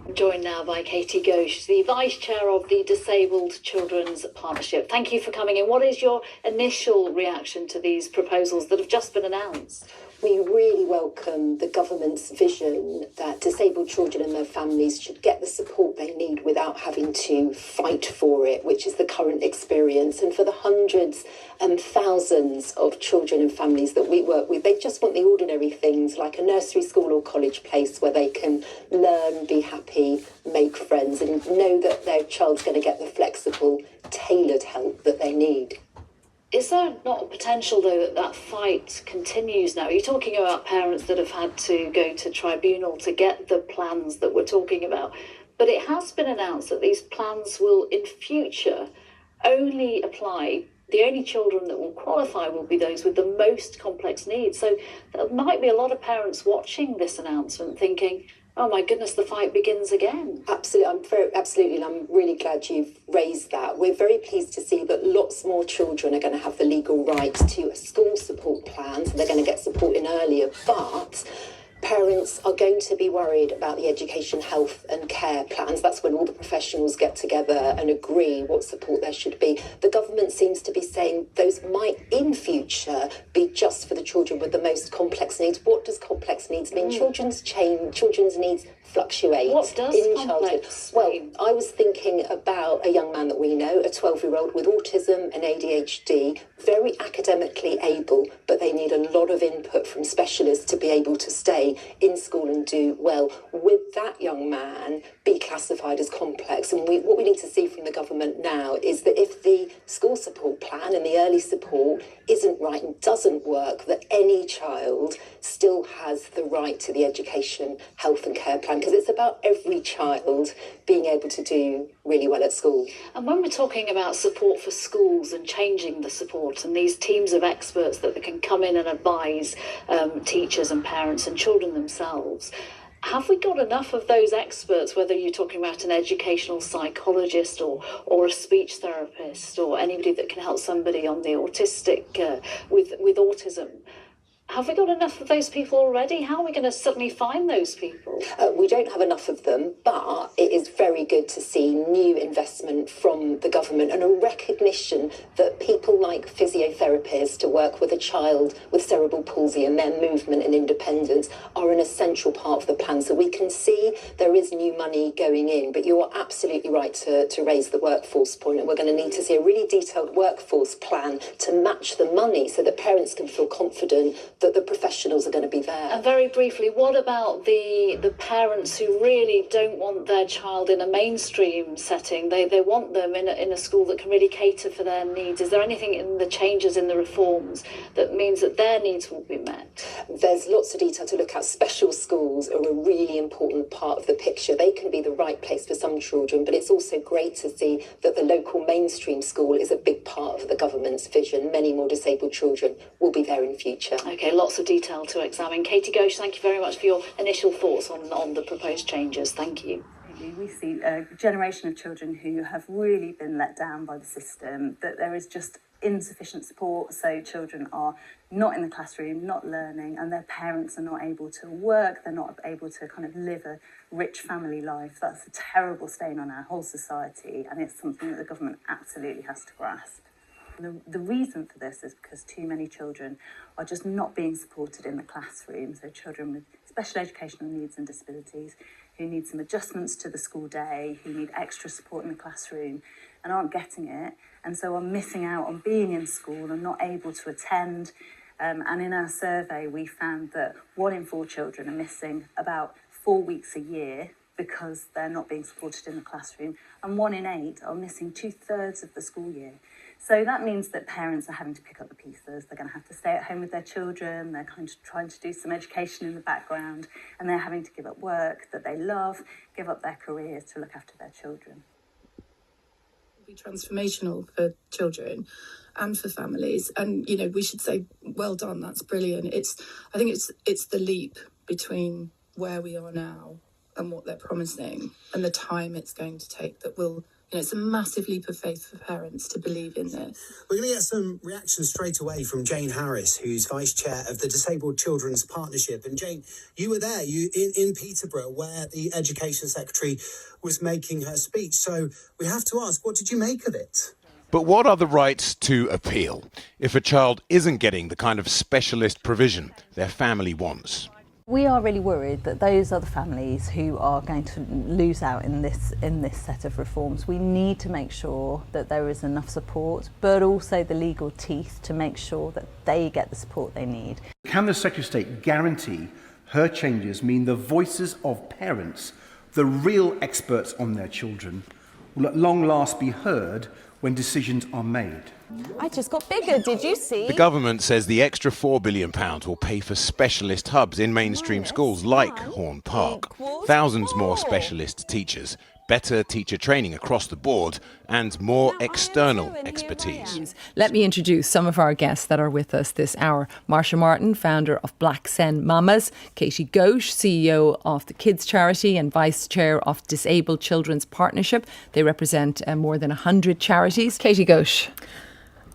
I'm joined now by Katie Ghosh, the Vice Chair of the Disabled Children's Partnership. Thank you for coming in. What is your initial reaction to these proposals that have just been announced? We really welcome the government's vision that disabled children and their families should get the support they need without having to fight for it, which is the current experience. And for the hundreds and thousands of children and families that we work with, they just want the ordinary things like a nursery school or college place where they can learn, be happy, make friends, and know that their child's going to get the flexible, tailored help that they need. Is there not a potential, though, that fight continues now? You're talking about parents that have had to go to tribunal to get the plans that we're talking about. But it has been announced that these plans will, in future, only apply. The only children that will qualify will be those with the most complex needs. So there might be a lot of parents watching this announcement thinking, oh my goodness, the fight begins again. Absolutely, and I'm really glad you've raised that. We're very pleased to see that lots more children are going to have the legal right to a school support plan, so they're going to get support in earlier, but parents are going to be worried about the education, health and care plans. That's when all the professionals get together and agree what support there should be. The government seems to be saying those might in future be just for the children with the most complex needs. What does complex needs mean? Children's needs fluctuate. What does in complex childhood? Well, I was thinking about a young man that we know, a 12-year-old with autism and ADHD, very academically able, but they need a lot of input from specialists to be able to stay in school and do well. Would that young man be classified as complex? And what we need to see from the government now is that if the school support plan and the early support isn't right and doesn't work, that any child still has the right to the education, health and care plan, because it's about every child being able to do really well at school. And when we're talking about support for schools and changing the support and these teams of experts that can come in and advise teachers and parents and children themselves, have we got enough of those experts, whether you're talking about an educational psychologist or a speech therapist or anybody that can help somebody on the autistic with autism? Have we got enough of those people already? How are we going to suddenly find those people? We don't have enough of them, but it is very good to see new investment from the government and a recognition that people like physiotherapists to work with a child with cerebral palsy and their movement and independence are an essential part of the plan. So we can see there is new money going in, but you are absolutely right to raise the workforce point, and we're going to need to see a really detailed workforce plan to match the money so that parents can feel confident that the professionals are going to be there. And very briefly, what about the parents who really don't want their child in a mainstream setting? They want them in a school that can really cater for their needs. Is there anything in the changes in the reforms that means that their needs will be met? There's lots of detail to look at. Special schools are a really important part of the picture. They can be the right place for some children, but it's also great to see that the local mainstream school is a big part of the government's vision. Many more disabled children will be there in future. Okay, lots of detail to examine. Katie Ghosh, thank you very much for your initial thoughts on the proposed changes. Thank you. We see a generation of children who have really been let down by the system, that there is just insufficient support, so children are not in the classroom, not learning, and their parents are not able to work, they're not able to kind of live a rich family life. That's a terrible stain on our whole society, and it's something that the government absolutely has to grasp. The reason for this is because too many children are just not being supported in the classroom. So children with special educational needs and disabilities who need some adjustments to the school day, who need extra support in the classroom and aren't getting it, and so are missing out on being in school and not able to attend. And in our survey, we found that 1 in 4 children are missing about 4 weeks a year because they're not being supported in the classroom, and 1 in 8 are missing 2/3 of the school year. So that means that parents are having to pick up the pieces. They're going to have to stay at home with their children. They're kind of trying to do some education in the background, and they're having to give up work that they love, give up their careers to look after their children. It'll be transformational for children and for families. And, you know, we should say, well done, that's brilliant. I think it's the leap between where we are now and what they're promising and the time it's going to take that will It's a massive leap of faith for parents to believe in this. We're going to get some reactions straight away from Jane Harris, who's Vice Chair of the Disabled Children's Partnership. And Jane, you were there, in Peterborough, where the Education Secretary was making her speech. So we have to ask, what did you make of it? But what are the rights to appeal if a child isn't getting the kind of specialist provision their family wants? We are really worried that those are the families who are going to lose out in this set of reforms. We need to make sure that there is enough support, but also the legal teeth to make sure that they get the support they need. Can the Secretary of State guarantee her changes mean the voices of parents, the real experts on their children, will at long last be heard when decisions are made? I just got bigger, did you see? The government says the extra £4 billion will pay for specialist hubs in mainstream schools like Horne Park. Thousands more specialist teachers, better teacher training across the board, and more external expertise. Let me introduce some of our guests that are with us this hour. Marsha Martin, founder of Black Sen Mamas. Katie Ghosh, CEO of the Kids Charity and Vice Chair of Disabled Children's Partnership. They represent more than 100 charities. Katie Ghosh.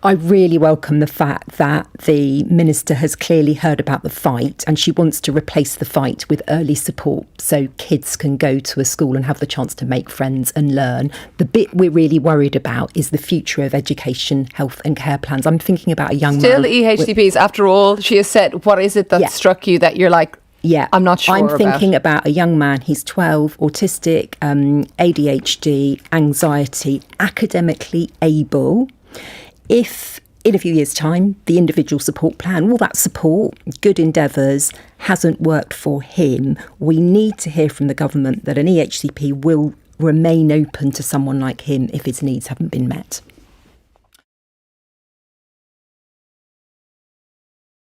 I really welcome the fact that the Minister has clearly heard about the fight and she wants to replace the fight with early support so kids can go to a school and have the chance to make friends and learn. The bit we're really worried about is the future of education, health and care plans. I'm thinking about a young man. Still EHCPs, after all, she has said, what is it that struck you that you're like, I'm not sure I'm thinking about a young man, he's 12, autistic, ADHD, anxiety, academically able. If in a few years' time, the individual support plan, all that support, good endeavours, hasn't worked for him, we need to hear from the government that an EHCP will remain open to someone like him if his needs haven't been met.